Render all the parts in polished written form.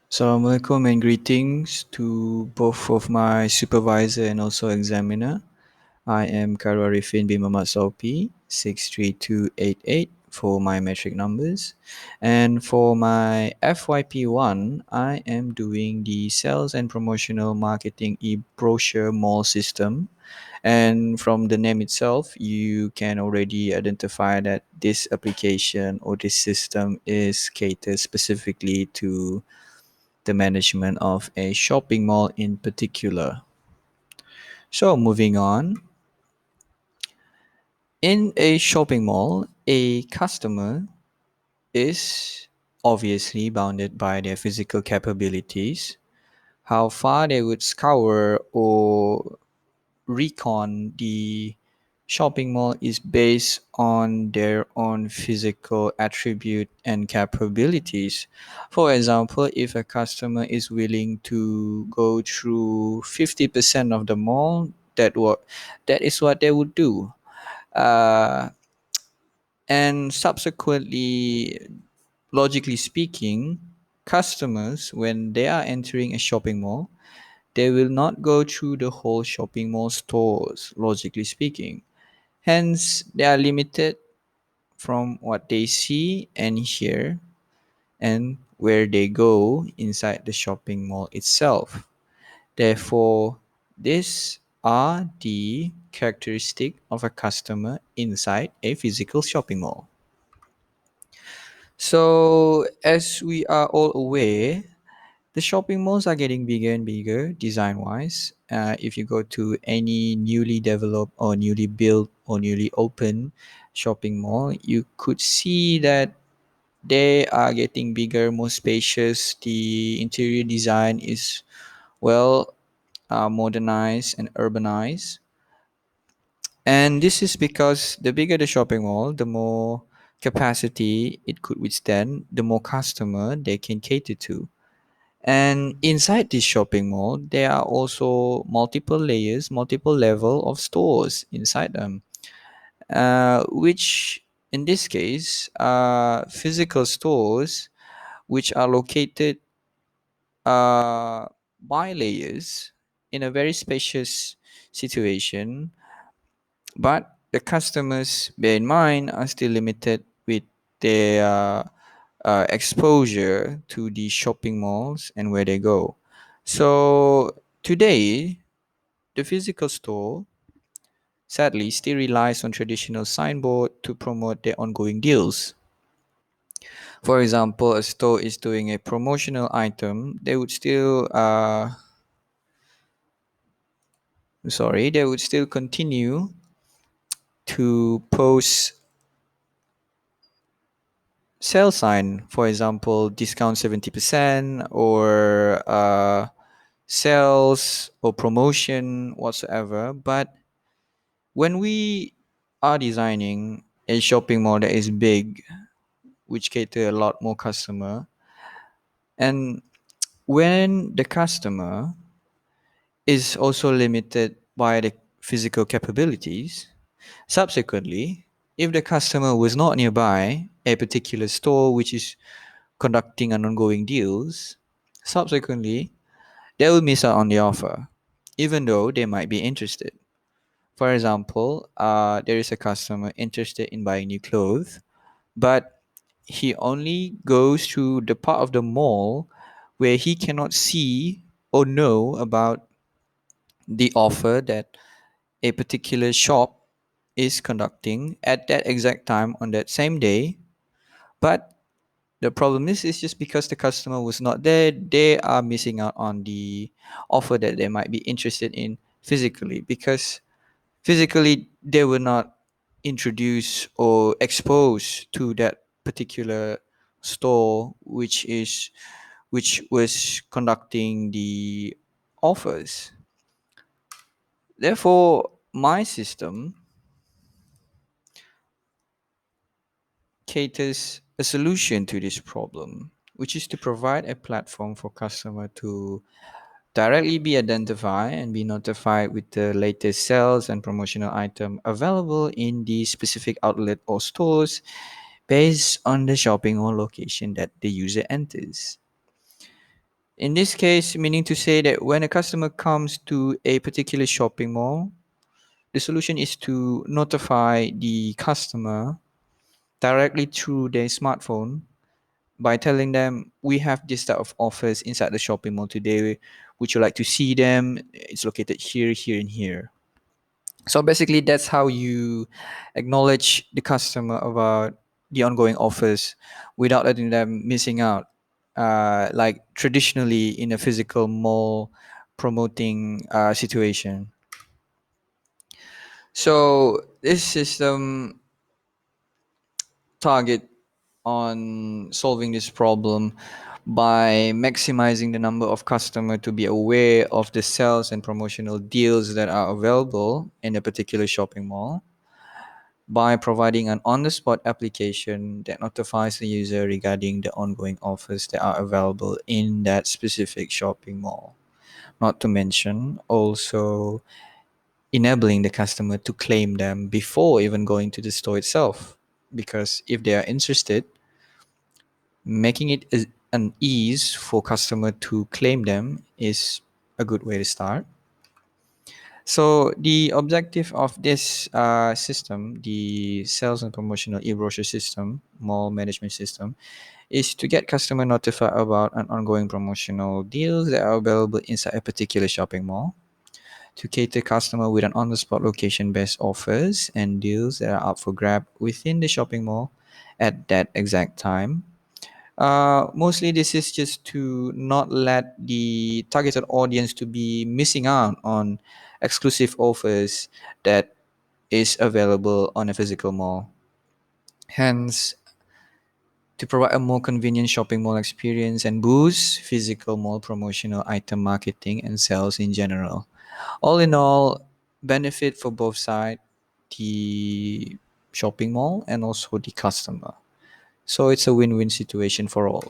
Assalamualaikum and greetings to both of my supervisor and also examiner. I am Khairul Arifin bin Muhammad Saupi, 63288 for my metric numbers. And for my FYP1, I am doing the sales and promotional marketing e-brochure mall system. And from the name itself, you can already identify that this application or this system is catered specifically to the management of a shopping mall in particular. So, moving on, in a shopping mall, a customer is obviously bounded by their physical capabilities, how far they would scour or recon the shopping mall is based on their own physical attribute and capabilities. For example, if a customer is willing to go through 50% of the mall, that is what they would do. Uh, and subsequently, logically speaking, customers, when they are entering a shopping mall, they will not go through the whole shopping mall stores, logically speaking. Hence, they are limited from what they see and hear and where they go inside the shopping mall itself. Therefore, these are the characteristic of a customer inside a physical shopping mall. So, as we are all aware, the shopping malls are getting bigger and bigger design wise. If you go to any newly developed or newly built or newly open shopping mall, you could see that they are getting bigger, more spacious. The interior design is well modernized and urbanized. And this is because the bigger the shopping mall, the more capacity it could withstand, the more customer they can cater to. And inside this shopping mall, there are also multiple layers, multiple level of stores inside them, which in this case are physical stores which are located uh, by layers in a very spacious situation. But the customers, bear in mind, are still limited with their exposure to the shopping malls and where they go. So today, the physical store sadly still relies on traditional signboard to promote their ongoing deals. For example, a store is doing a promotional item, they would still continue to post sale sign, for example, discount 70% or sales or promotion whatsoever. But when we are designing a shopping mall that is big, which cater a lot more customer, and when the customer is also limited by the physical capabilities, subsequently, if the customer was not nearby a particular store which is conducting an ongoing deals, subsequently they will miss out on the offer, even though they might be interested. For example, there is a customer interested in buying new clothes, but he only goes to the part of the mall where he cannot see or know about the offer that a particular shop is conducting at that exact time on that same day. But the problem is, it's just because the customer was not there, they are missing out on the offer that they might be interested in physically, because physically they were not introduced or exposed to that particular store which was conducting the offers. Therefore, my system caters a solution to this problem, which is to provide a platform for customer to directly be identified and be notified with the latest sales and promotional item available in the specific outlet or stores based on the shopping or location that the user enters. In this case, meaning to say that when a customer comes to a particular shopping mall, the solution is to notify the customer directly through their smartphone by telling them we have this type of offers inside the shopping mall today. Would you like to see them? It's located here, here, and here. So basically, that's how you acknowledge the customer about the ongoing offers without letting them missing out. Like traditionally in a physical mall promoting situation. So this system target on solving this problem by maximizing the number of customers to be aware of the sales and promotional deals that are available in a particular shopping mall by providing an on-the-spot application that notifies the user regarding the ongoing offers that are available in that specific shopping mall. Not to mention also enabling the customer to claim them before even going to the store itself. Because if they are interested, making it an ease for customer to claim them is a good way to start. So the objective of this system, the sales and promotional e-brochure system, mall management system, is to get customer notified about an ongoing promotional deals that are available inside a particular shopping mall, to cater customer with an on-the-spot location-based offers and deals that are up for grab within the shopping mall at that exact time. Mostly this is just to not let the targeted audience to be missing out on exclusive offers that is available on a physical mall. Hence, to provide a more convenient shopping mall experience and boost physical mall promotional item marketing and sales in general. All in all, benefit for both sides, the shopping mall and also the customer. So it's a win-win situation for all.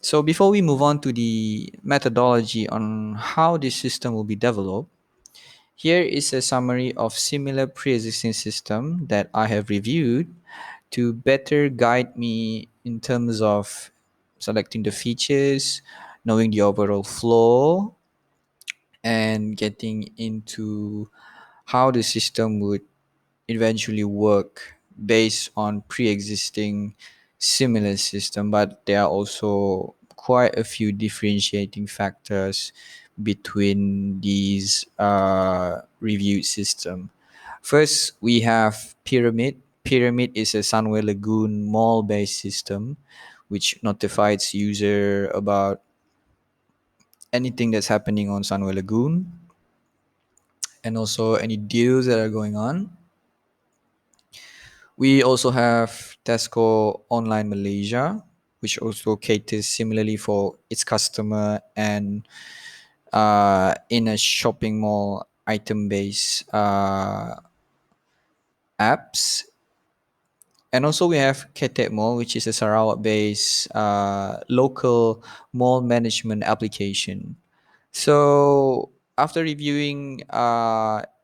So before we move on to the methodology on how this system will be developed, here is a summary of similar pre-existing system that I have reviewed to better guide me in terms of selecting the features, knowing the overall flow, and getting into how the system would eventually work based on pre-existing similar system, but there are also quite a few differentiating factors between these reviewed system. First, we have pyramid. Pyramid is a Sunway Lagoon mall-based system which notifies user about anything that's happening on Sunway Lagoon and also any deals that are going on. We also have Tesco Online Malaysia, which also caters similarly for its customer and in a shopping mall item based apps. And also we have Ketek Mall, which is a Sarawak-based local mall management application. So after reviewing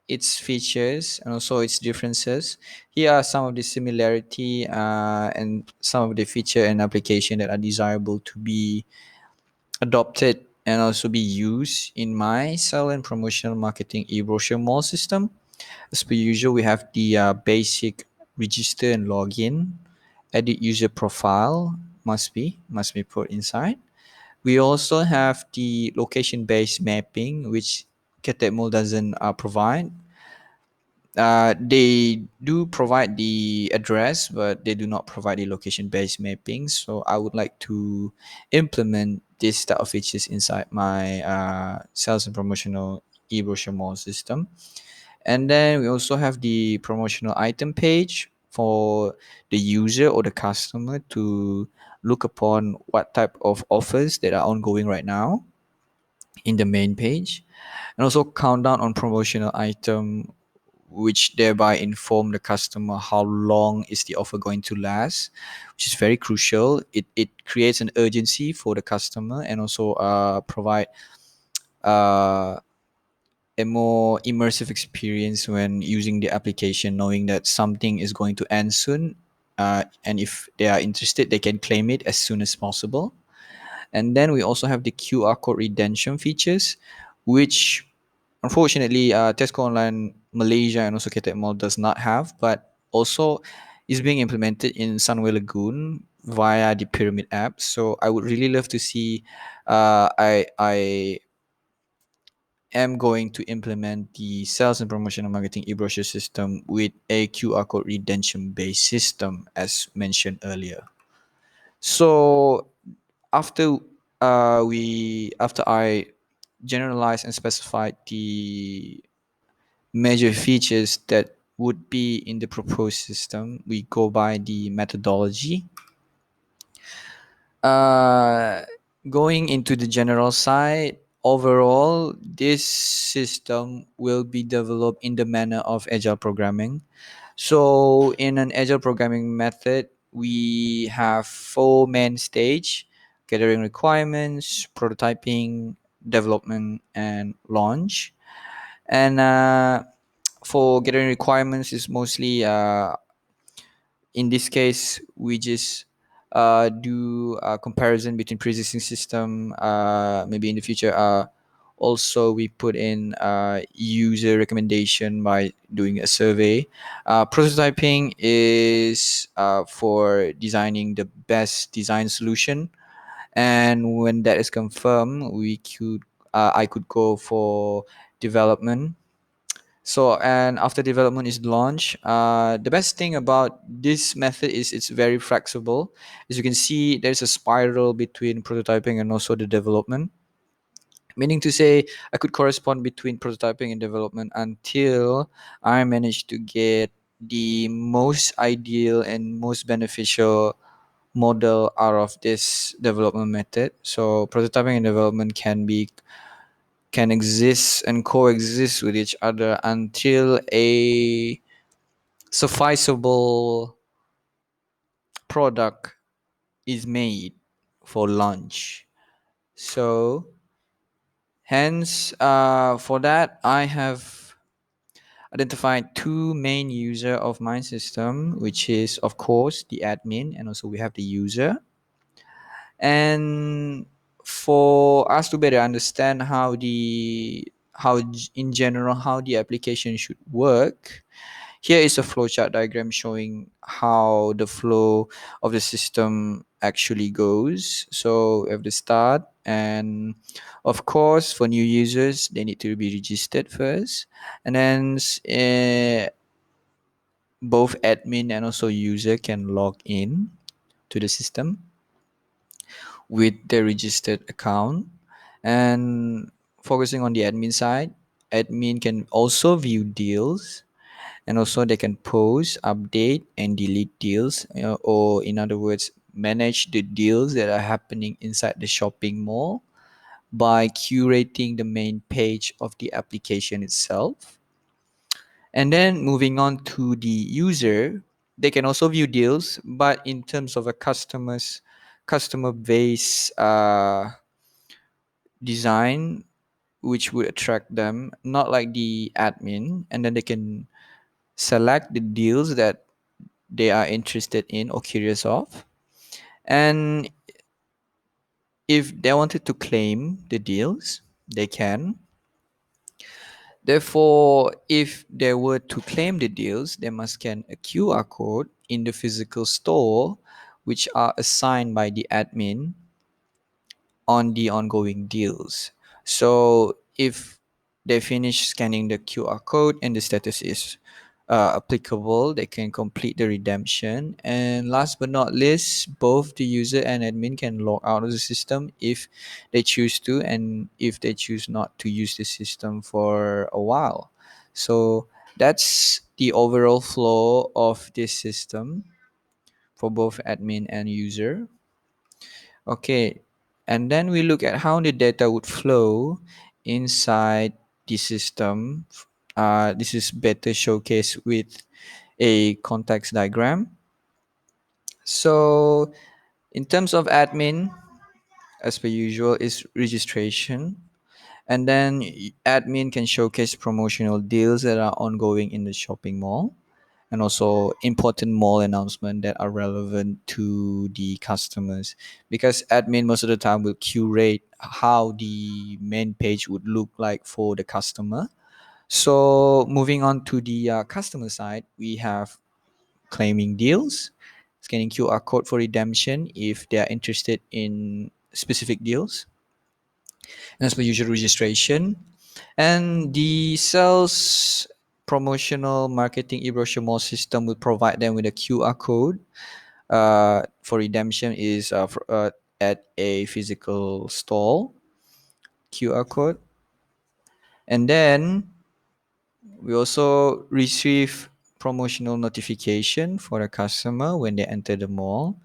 its features and also its differences, here are some of the similarity and some of the feature and application that are desirable to be adopted and also be used in my sell and promotional marketing e-brochure mall system. As per usual, we have the basic register and login, edit user profile must be put inside. We also have the location-based mapping, which Ketekmol doesn't provide. They do provide the address, but they do not provide the location-based mapping. So I would like to implement this type of features inside my sales and promotional e-brochure mall system. And then we also have the promotional item page for the user or the customer to look upon what type of offers that are ongoing right now in the main page, and also countdown on promotional item, which thereby inform the customer how long is the offer going to last, which is very crucial. It creates an urgency for the customer and also provide uh, a more immersive experience when using the application, knowing that something is going to end soon, and if they are interested they can claim it as soon as possible. And then we also have the QR code redemption features, which unfortunately Tesco Online Malaysia and also KTM Mall does not have, but also is being implemented in Sunway Lagoon via the Pyramid app. So I would really love to see. I am going to implement the sales and promotion and marketing e-brochure system with a QR code redemption based system, as mentioned earlier. So after after I generalized and specified the major features that would be in the proposed system, we go by the methodology. Uh, Going into the general side, overall, this system will be developed in the manner of agile programming. So, in an agile programming method, we have four main stage: gathering requirements, prototyping, development, and launch. And for gathering requirements is mostly in this case we just do a comparison between pre-existing system. Maybe in the future also we put in user recommendation by doing a survey. Prototyping is for designing the best design solution, and when that is confirmed we could I could go for development. So, and after development is launched, the best thing about this method is it's very flexible. As you can see, there's a spiral between prototyping and also the development. Meaning to say, I could correspond between prototyping and development until I manage to get the most ideal and most beneficial model out of this development method. So prototyping and development can exist and coexist with each other until a sufficeable product is made for launch. So, hence, for that, I have identified two main user of my system, which is of course the admin, and also we have the user. And for us to better understand in general how the application should work, here is a flowchart diagram showing how the flow of the system actually goes. So we have the start, and of course for new users they need to be registered first, and then both admin and also user can log in to the system with their registered account. And focusing on the admin side, admin can also view deals, and also they can post, update, and delete deals, or in other words, manage the deals that are happening inside the shopping mall by curating the main page of the application itself. And then moving on to the user, they can also view deals, but in terms of a customer base design, which would attract them, not like the admin. And then they can select the deals that they are interested in or curious of. And if they wanted to claim the deals, they can. Therefore, if they were to claim the deals, they must scan a QR code in the physical store, which are assigned by the admin on the ongoing deals. So if they finish scanning the QR code and the status is applicable, they can complete the redemption. And last but not least, both the user and admin can log out of the system if they choose to, and if they choose not to use the system for a while. So that's the overall flow of this system for both admin and user. Okay, and then we look at how the data would flow inside the system. This is better showcased with a context diagram. So, in terms of admin, as per usual, is registration. And then admin can showcase promotional deals that are ongoing in the shopping mall. and also important mall announcement that are relevant to the customers, because admin most of the time will curate how the main page would look like for the customer. So moving on to the customer side, we have claiming deals, scanning QR code for redemption if they are interested in specific deals, and as per usual registration, and the sales promotional marketing e-brochure mall system will provide them with a QR code for redemption is at a physical stall QR code. And then we also receive promotional notification for the customer when they enter the mall.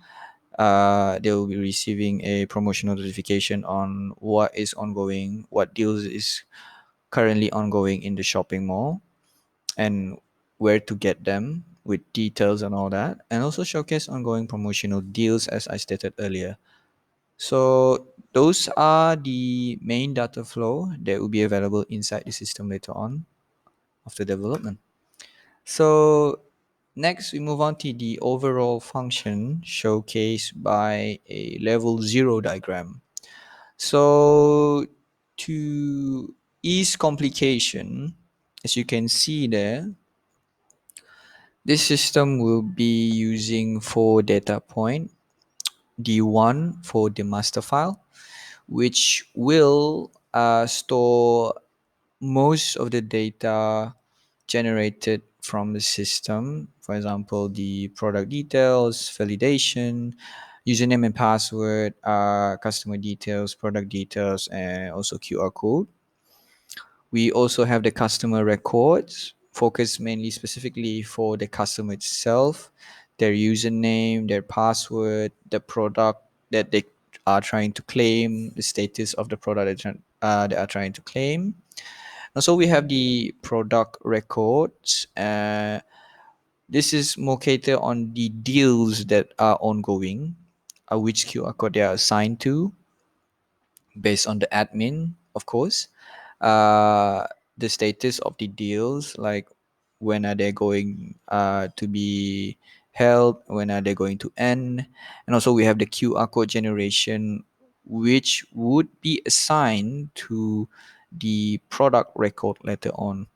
They will be receiving a promotional notification on what is ongoing, what deals is currently ongoing in the shopping mall, and where to get them with details and all that, and also showcase ongoing promotional deals as I stated earlier. So those are the main data flow that will be available inside the system later on after development. So next we move on to the overall function showcased by a level 0 diagram. So to ease complication, as you can see there, this system will be using 4 data point, D1 for the master file, which will store most of the data generated from the system. For example, the product details, validation, username and password, customer details, product details, and also QR code. We also have the customer records, focused mainly specifically for the customer itself, their username, their password, the product that they are trying to claim, the status of the product they are trying to claim. Also, we have the product records. This is more catered on the deals that are ongoing, which QR code they are assigned to, based on the admin, of course. Uh, the status of the deals, like when are they going to be held, when are they going to end, and also we have the QR code generation, which would be assigned to the product record later on.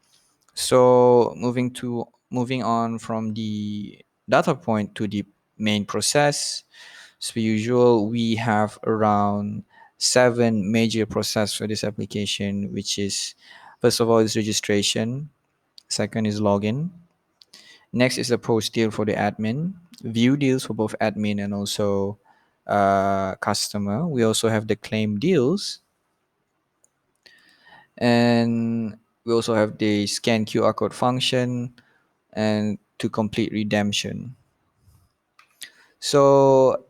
So moving on from the data point to the main process. As per usual, we have around 7 major process for this application, which is first of all is registration, second is login, next is the post deal for the admin, view deals for both admin and also customer. We also have the claim deals, and we also have the scan QR code function and to complete redemption. So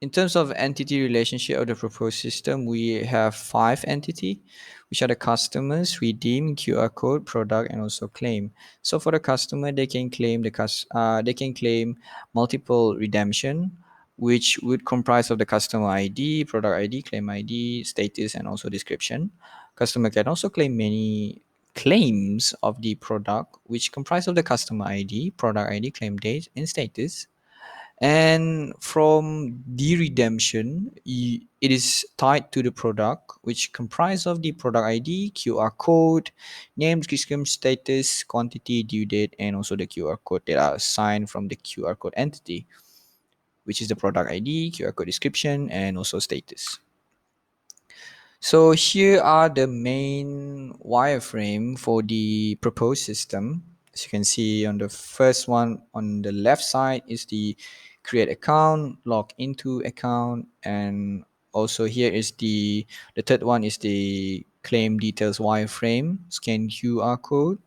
in terms of entity relationship of the proposed system, we have 5 entity, which are the customers, redeem, QR code, product, and also claim. So for the customer, they can claim they can claim multiple redemption, which would comprise of the customer ID, product ID, claim ID, status, and also description. Customer can also claim many claims of the product, which comprise of the customer ID, product ID, claim date, and status. And from the redemption, it is tied to the product, which comprise of the product ID, QR code, name, description, status, quantity, due date, and also the QR code that are assigned from the QR code entity, which is the product ID, QR code description, and also status. So here are the main wireframe for the proposed system. As you can see on the first one on the left side is the create account, log into account, and also here is the third one is the claim details wireframe, scan QR code,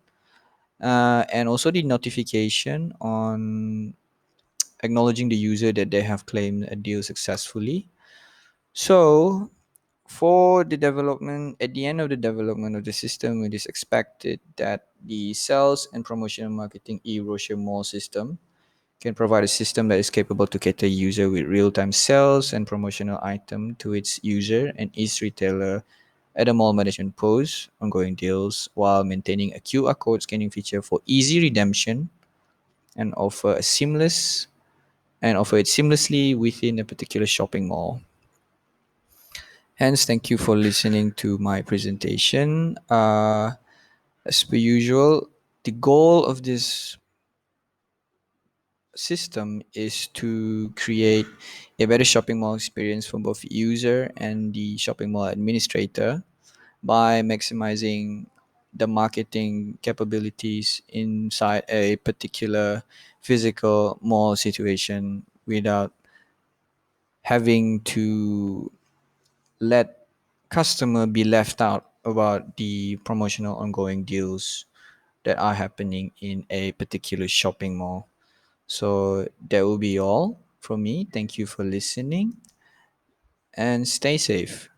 and also the notification on acknowledging the user that they have claimed a deal successfully. So for the development, at the end of the development of the system, it is expected that the sales and promotional marketing e-brochure mall system can provide a system that is capable to cater user with real-time sales and promotional item to its user and each retailer at a mall management post, ongoing deals, while maintaining a QR code scanning feature for easy redemption and offer it seamlessly within a particular shopping mall. Hence, thank you for listening to my presentation. As per usual, the goal of this system is to create a better shopping mall experience for both user and the shopping mall administrator by maximizing the marketing capabilities inside a particular physical mall situation without having to let customer be left out about the promotional ongoing deals that are happening in a particular shopping mall. So that will be all from me. Thank you for listening and stay safe.